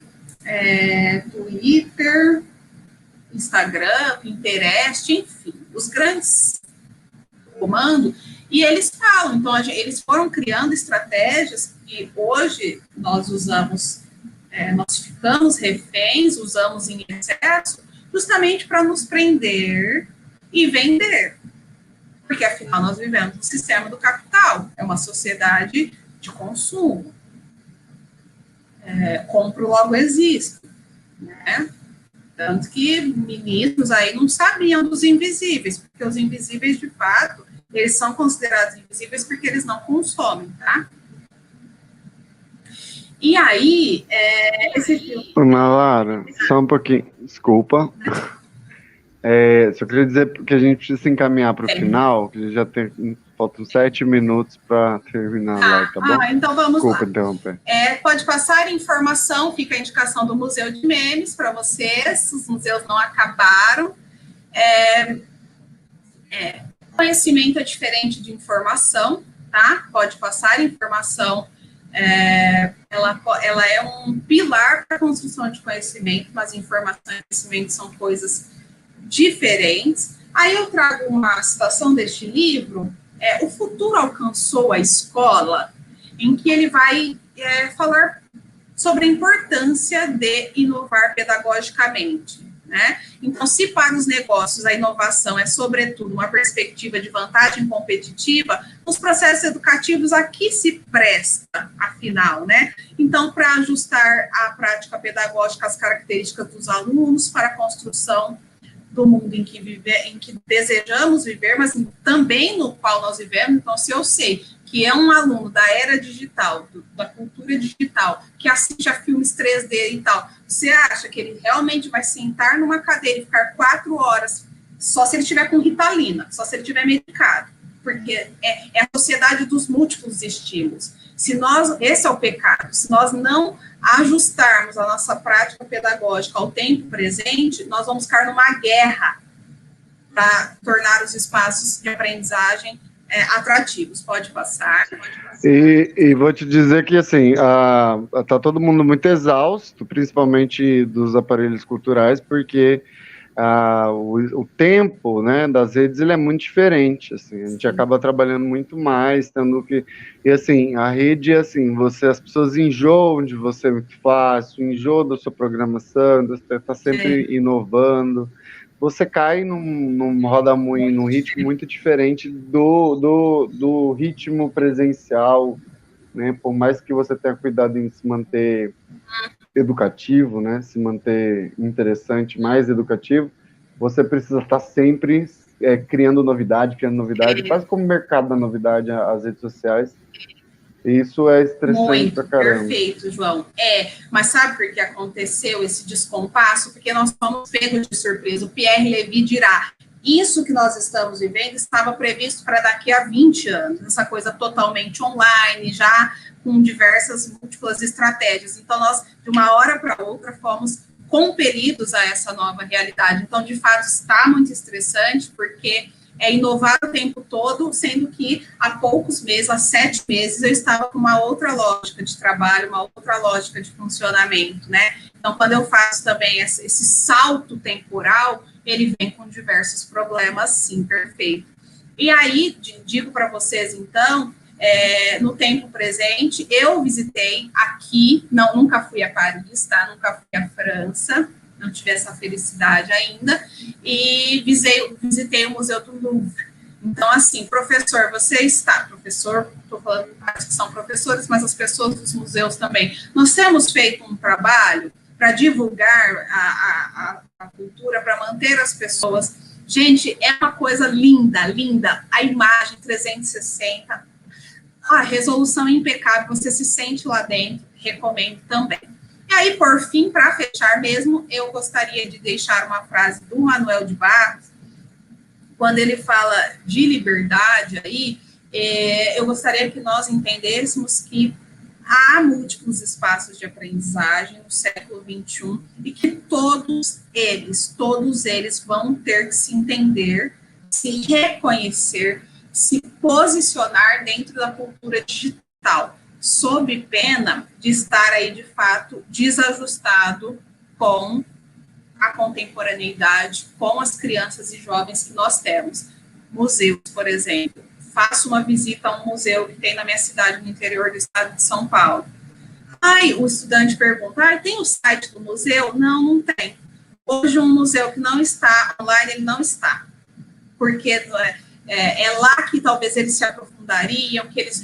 Twitter, Instagram, Pinterest, enfim, os grandes comando, e eles falam, então eles foram criando estratégias que hoje nós usamos, nós ficamos reféns, usamos em excesso, justamente para nos prender e vender. Porque, afinal, nós vivemos no sistema do capital, é uma sociedade de consumo. Compro, logo existo, né? Tanto que ministros aí não sabiam dos invisíveis, porque os invisíveis, de fato, eles são considerados invisíveis porque eles não consomem, tá? E aí, esse filme... Ana Lara, só um pouquinho, desculpa. Só queria dizer que a gente precisa se encaminhar para o final, que já faltam 7 minutos para terminar a live, tá bom? Então vamos Desculpa lá. interromper. Pode passar informação, fica a indicação do Museu de Memes para vocês, os museus não acabaram. Conhecimento é diferente de informação, tá? Pode passar informação, ela é um pilar para a construção de conhecimento, mas informação e conhecimento são coisas diferentes. Aí eu trago uma citação deste livro, O Futuro Alcançou a Escola, em que ele vai falar sobre a importância de inovar pedagogicamente, né? Então, se para os negócios a inovação é, sobretudo, uma perspectiva de vantagem competitiva, os processos educativos aqui se presta, afinal, né? Então, para ajustar a prática pedagógica às características dos alunos, para a construção do mundo em que desejamos viver, mas também no qual nós vivemos. Então, se eu sei que é um aluno da era digital, da cultura digital, que assiste a filmes 3D e tal, você acha que ele realmente vai sentar numa cadeira e ficar 4 horas, só se ele estiver com Ritalina, só se ele estiver medicado? Porque é a sociedade dos múltiplos estímulos. Esse é o pecado, se nós não ajustarmos a nossa prática pedagógica ao tempo presente, nós vamos ficar numa guerra para tornar os espaços de aprendizagem atrativos. Pode passar. E vou te dizer que, assim, tá todo mundo muito exausto, principalmente dos aparelhos culturais, porque o tempo, né, das redes, ele é muito diferente, assim, a gente acaba trabalhando muito mais, tendo que, e assim, a rede, assim, as pessoas enjoam de você muito fácil, enjoam da sua programação, você tá sempre inovando, você cai num rodamuinho, num ritmo muito diferente do ritmo presencial, né, por mais que você tenha cuidado em se manter educativo, né, se manter interessante, mais educativo, você precisa estar sempre criando novidade, quase como o mercado da novidade, as redes sociais. E isso é estressante pra caramba. Perfeito, João. Mas sabe por que aconteceu esse descompasso? Porque nós fomos pegos de surpresa. O Pierre Levy dirá, isso que nós estamos vivendo estava previsto para daqui a 20 anos, essa coisa totalmente online, já com múltiplas estratégias. Então, nós, de uma hora para outra, fomos compelidos a essa nova realidade. Então, de fato, está muito estressante, porque é inovar o tempo todo, sendo que há poucos meses, há 7 meses, eu estava com uma outra lógica de trabalho, uma outra lógica de funcionamento, né? Então, quando eu faço também esse salto temporal, ele vem com diversos problemas, sim, perfeito. E aí, digo para vocês, então, no tempo presente, eu visitei aqui, não, nunca fui a Paris, tá? Nunca fui à França, não tive essa felicidade ainda, e visitei o Museu do Louvre. Então, assim, professor, você está, professor, estou falando que são professores, mas as pessoas dos museus também. Nós temos feito um trabalho para divulgar a cultura, para manter as pessoas. Gente, é uma coisa linda, linda. A imagem 360, a resolução impecável, você se sente lá dentro, recomendo também. E aí, por fim, para fechar mesmo, eu gostaria de deixar uma frase do Manuel de Barros, quando ele fala de liberdade aí, eu gostaria que nós entendêssemos que há múltiplos espaços de aprendizagem no século XXI e que todos eles vão ter que se entender, se reconhecer, se posicionar dentro da cultura digital, sob pena de estar aí, de fato, desajustado com a contemporaneidade, com as crianças e jovens que nós temos. Museus, por exemplo. Faço uma visita a um museu que tem na minha cidade, no interior do estado de São Paulo. Aí o estudante pergunta, tem o site do museu? Não, não tem. Hoje um museu que não está online, ele não está. Porque é lá que talvez eles se aprofundariam, que eles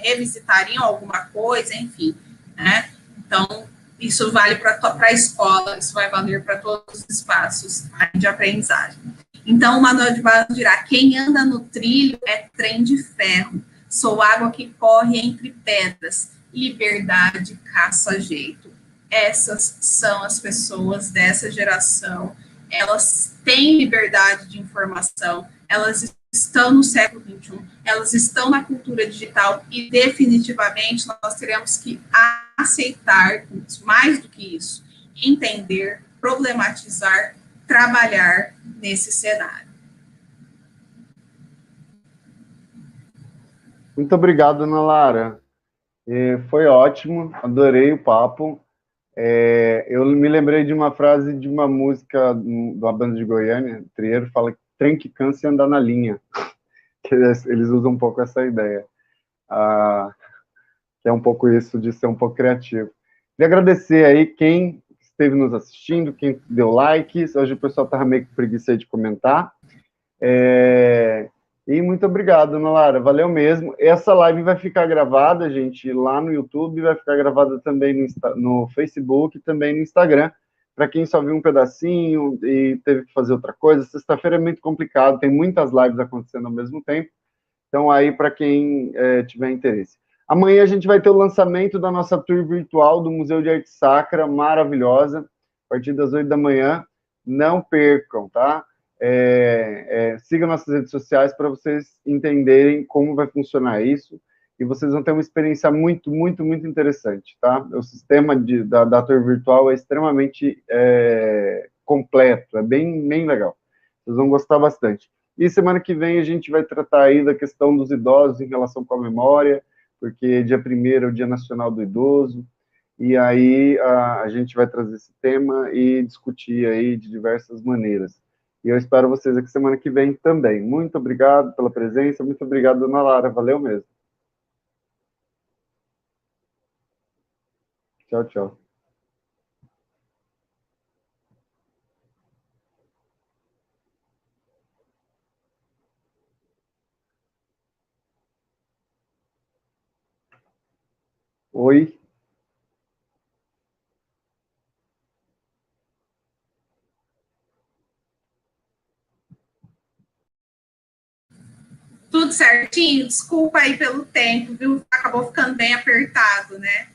revisitariam alguma coisa, enfim. Né? Então, isso vale para a escola, isso vai valer para todos os espaços de aprendizagem. Então, o Manuel de Barros dirá, quem anda no trilho é trem de ferro, sou água que corre entre pedras, liberdade caça jeito. Essas são as pessoas dessa geração, elas têm liberdade de informação, elas estão no século XXI, elas estão na cultura digital e definitivamente nós teremos que aceitar, mais do que isso, entender, problematizar, trabalhar nesse cenário. Muito obrigado, Ana Lara. Foi ótimo, adorei o papo. Eu me lembrei de uma frase de uma música de uma banda de Goiânia, Trieiro, fala que trem que cansa e andar na linha. Que eles usam um pouco essa ideia. Que é um pouco isso de ser um pouco criativo. Queria agradecer aí quem esteve nos assistindo, quem deu likes. Hoje o pessoal estava meio com preguiça aí de comentar. E muito obrigado, Ana Lara, valeu mesmo. Essa live vai ficar gravada, gente, lá no YouTube, vai ficar gravada também no Facebook e também no Instagram. Para quem só viu um pedacinho e teve que fazer outra coisa, sexta-feira é muito complicado, tem muitas lives acontecendo ao mesmo tempo. Então, aí, para quem tiver interesse. Amanhã a gente vai ter o lançamento da nossa tour virtual do Museu de Arte Sacra, maravilhosa, a partir das 8 da manhã. Não percam, tá? Sigam nossas redes sociais para vocês entenderem como vai funcionar isso. E vocês vão ter uma experiência muito, muito, muito interessante, tá? O sistema da tour virtual é extremamente completo, é bem, bem legal. Vocês vão gostar bastante. E semana que vem a gente vai tratar aí da questão dos idosos em relação com a memória, porque dia 1º é o Dia Nacional do Idoso, e aí a gente vai trazer esse tema e discutir aí de diversas maneiras. E eu espero vocês aqui semana que vem também. Muito obrigado pela presença, muito obrigado, Ana Lara, valeu mesmo. Tchau, tchau. Oi. Tudo certinho? Desculpa aí pelo tempo, viu? Acabou ficando bem apertado, né?